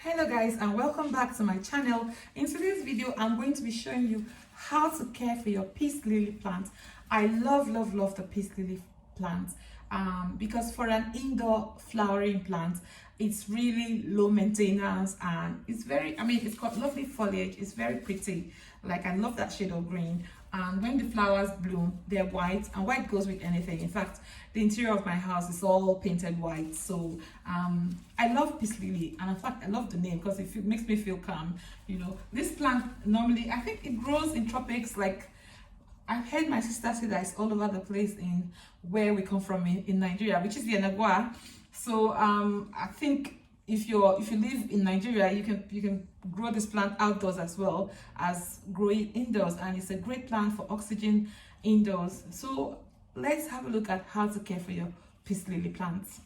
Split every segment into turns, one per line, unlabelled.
Hello guys, and welcome back to my channel. In today's video I'm going to be showing you how to care for your peace lily plant. I love the peace lily plant because for an indoor flowering plant it's really low maintenance, and it's it's got lovely foliage. It's very pretty. Like, I love that shade of green, and when the flowers bloom they're white, and white goes with anything. In fact, the interior of my house is all painted white. So I love peace lily, and in fact I love the name because it makes me feel calm. This plant normally, I think it grows in tropics. Like, I've heard my sister say that it's all over the place in where we come from in Nigeria, which is the Anagua. So I think if you live in Nigeria, you can grow this plant outdoors as well as grow it indoors, and it's a great plant for oxygen indoors. So let's have a look at how to care for your peace lily plants.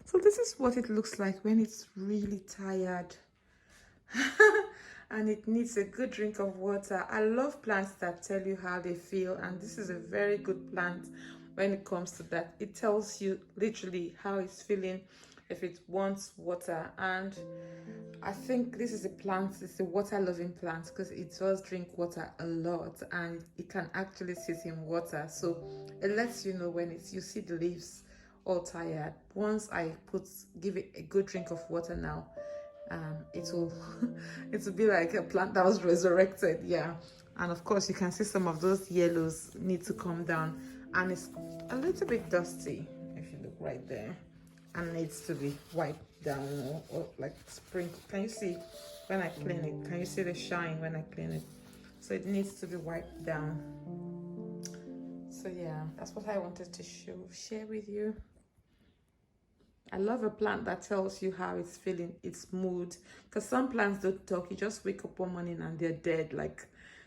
So this is what it looks like when it's really tired and it needs a good drink of water. I love plants that tell you how they feel, and this is a very good plant when it comes to that. It tells you literally how it's feeling, if it wants water. And I think this is a plant, it's a water loving plant because it does drink water a lot, and it can actually sit in water. So it lets you know when you see the leaves all tired. Once I give it a good drink of water now, it will it will be like a plant that was resurrected. Yeah. And of course you can see some of those yellows need to come down, and it's a little bit dusty if you look right there, and needs to be wiped down or like sprinkled. Can you see when I clean it? Can you see the shine when I clean it? So it needs to be wiped down. So yeah, that's what I wanted to share with you. I love a plant that tells you how it's feeling, its mood, because some plants don't talk. You just wake up one morning and they're dead. Like,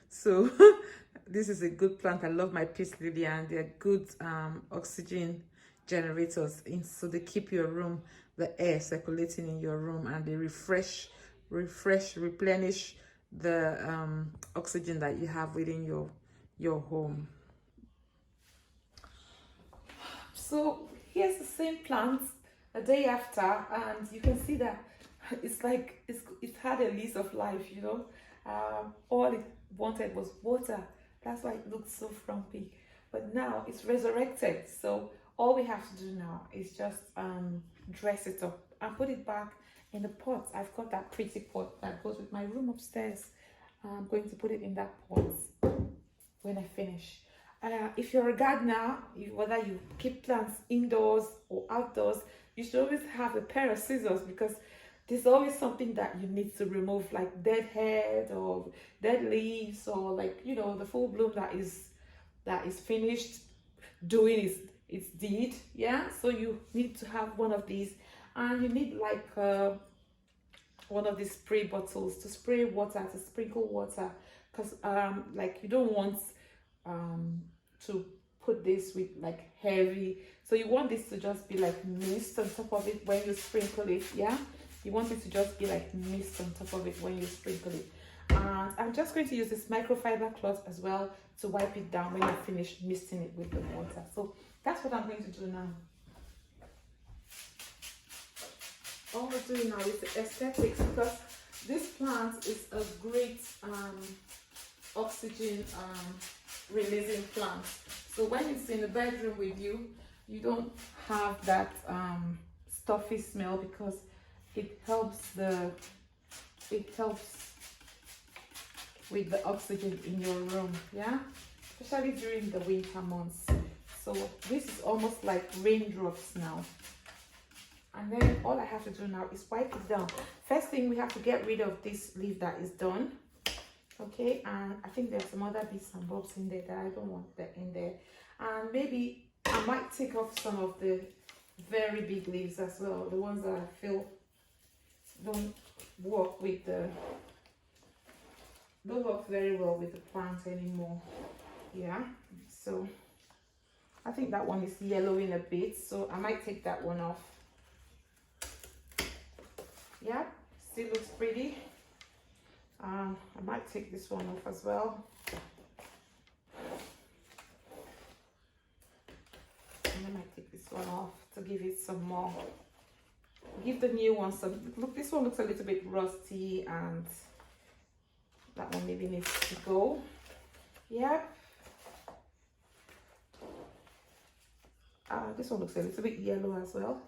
so this is a good plant. I love my peace lily, and they're good oxygen generators. So they keep your room, the air circulating in your room, and they replenish the oxygen that you have within your home. So here's the same plant a day after, and you can see that it's like it had a lease of life. All it wanted was water. That's why it looked so frumpy, but now it's resurrected. So all we have to do now is just dress it up and put it back in the pot. I've got that pretty pot that goes with my room upstairs. I'm going to put it in that pot when I finish. If you're a gardener, whether you keep plants indoors or outdoors, you should always have a pair of scissors, because there's always something that you need to remove, like dead head or dead leaves, or like the full bloom that is finished doing its deed. Yeah, so you need to have one of these, and you need like one of these spray bottles to spray water, to sprinkle water, because like you don't want to put this with like heavy. So you want this to just be like mist on top of it when you sprinkle it. Yeah, you want it to just be like mist on top of it when you sprinkle it. And I'm just going to use this microfiber cloth as well to wipe it down when I finish misting it with the water. So that's what I'm going to do now. All we're doing now is the aesthetics, because this plant is a great oxygen releasing plant. So when it's in the bedroom with you, you don't have that stuffy smell, because it helps with the oxygen in your room. Yeah, especially during the winter months. So this is almost like raindrops now. And then all I have to do now is wipe it down. First thing, we have to get rid of this leaf that is done. Okay, and I think there's some other bits and bobs in there that I don't want that in there. And maybe I might take off some of the very big leaves as well, the ones that I feel don't work very well with the plant anymore. Yeah, so I think that one is yellowing a bit, so I might take that one off. Yeah, still looks pretty. I might take this one off as well. And I might take this one off to give it some more. Give the new one some. Look, this one looks a little bit rusty, and that one maybe needs to go. Yep. This one looks a little bit yellow as well,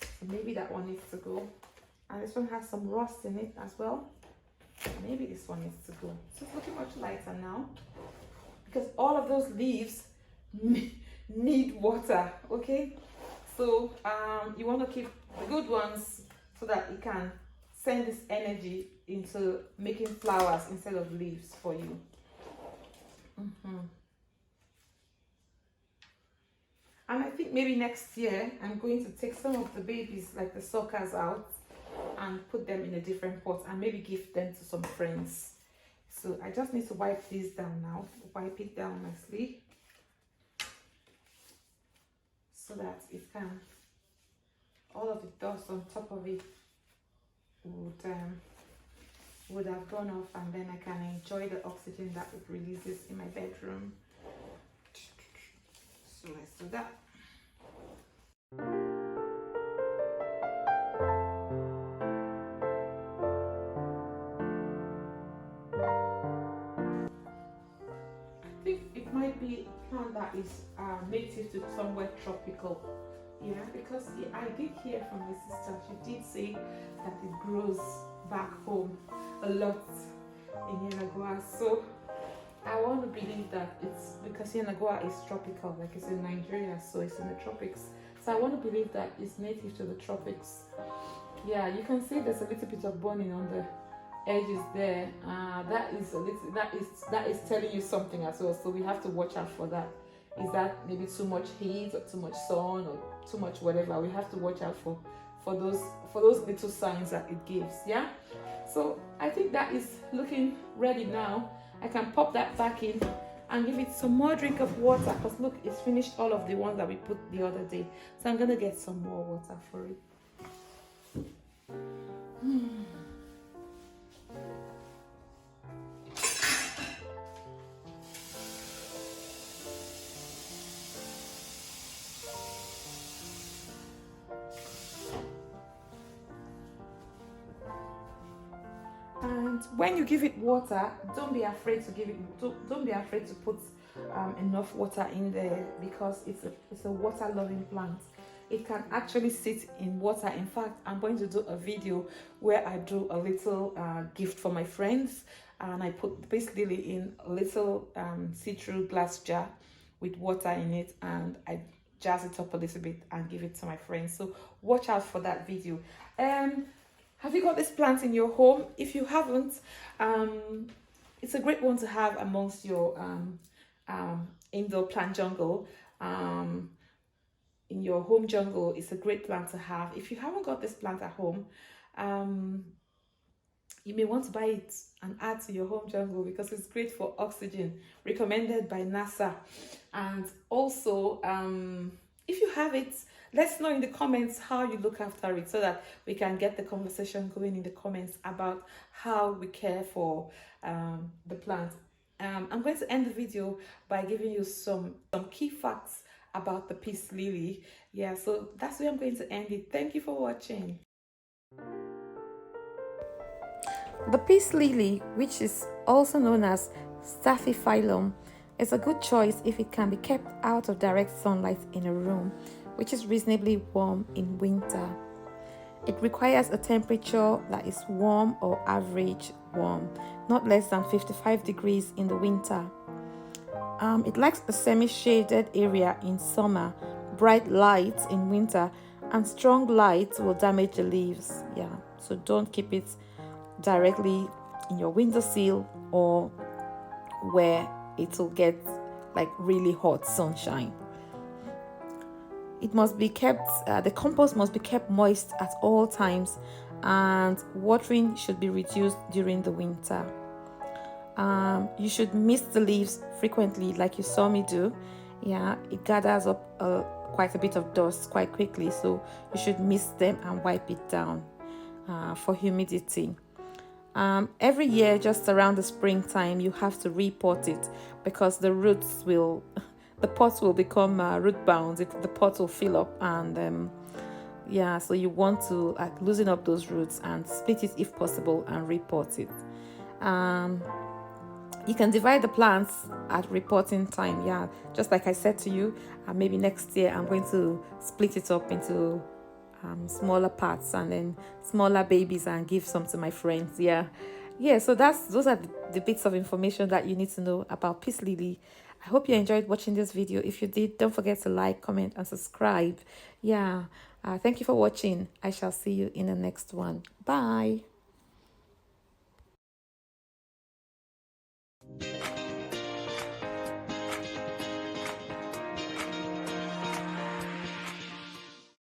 so maybe that one needs to go. And this one has some rust in it as well. Maybe this one needs to go. So it's looking much lighter now, because all of those leaves need water. Okay, so you want to keep the good ones so that it can send this energy into making flowers instead of leaves for you. And I think maybe next year I'm going to take some of the babies, like the suckers, out and put them in a different pot and maybe give them to some friends. So I just need to wipe this down now. Wipe it down nicely so that it can, all of the dust on top of it would have gone off, and then I can enjoy the oxygen that it releases in my bedroom. So let's do that. I think it might be a plant that is native to somewhere tropical. Yeah, because I did hear from my sister, she did say that it grows back home a lot in Yenagoa. So I want to believe that it's because Yenagoa is tropical, like it's in Nigeria, so it's in the tropics. So I want to believe that it's native to the tropics. Yeah, you can see there's a little bit of burning on the edges there. That is telling you something as well. So we have to watch out for that. Is that maybe too much heat or too much sun or too much whatever? We have to watch out for those little signs that it gives. Yeah. So I think that is looking ready now. I can pop that back in and give it some more drink of water, because look, it's finished all of the ones that we put the other day. So I'm gonna get some more water for it. And when you give it water, don't be afraid to give it. Don't be afraid to put enough water in there, because it's a water-loving plant. It can actually sit in water. In fact, I'm going to do a video where I do a little gift for my friends, and I put peace lily in a little see-through glass jar with water in it, and I jazz it up a little bit and give it to my friends. So watch out for that video. Have you got this plant in your home? If you haven't, it's a great one to have amongst your indoor plant jungle. In your home jungle, it's a great plant to have. If you haven't got this plant at home, you may want to buy it and add to your home jungle, because it's great for oxygen, recommended by NASA. And also, if you have it, let's know in the comments how you look after it, so that we can get the conversation going in the comments about how we care for the plant. I'm going to end the video by giving you some key facts about the peace lily. Yeah, so that's where I'm going to end it. Thank you for watching. The peace lily, which is also known as spathiphylum, is a good choice if it can be kept out of direct sunlight in a room which is reasonably warm in winter. It requires a temperature that is warm or average warm, not less than 55 degrees in the winter. It likes a semi-shaded area in summer, bright lights in winter, and strong light will damage the leaves. Yeah, so don't keep it directly in your windowsill or where it will get like really hot sunshine. It must be kept, the compost must be kept moist at all times, and watering should be reduced during the winter. You should mist the leaves frequently, like you saw me do. Yeah, it gathers up quite a bit of dust quite quickly, so you should mist them and wipe it down for humidity. Every year, just around the springtime, you have to repot it because the roots will, the pots will become root bound. The pot will fill up, and yeah, so you want to loosen up those roots and split it if possible and repot it. Um, you can divide the plants at reporting time. Yeah, just like I said to you, maybe next year I'm going to split it up into smaller parts and then smaller babies and give some to my friends. Yeah, so those are the bits of information that you need to know about peace lily. I hope you enjoyed watching this video. If you did, don't forget to like, comment, and subscribe. Yeah, thank you for watching. I shall see you in the next one. Bye.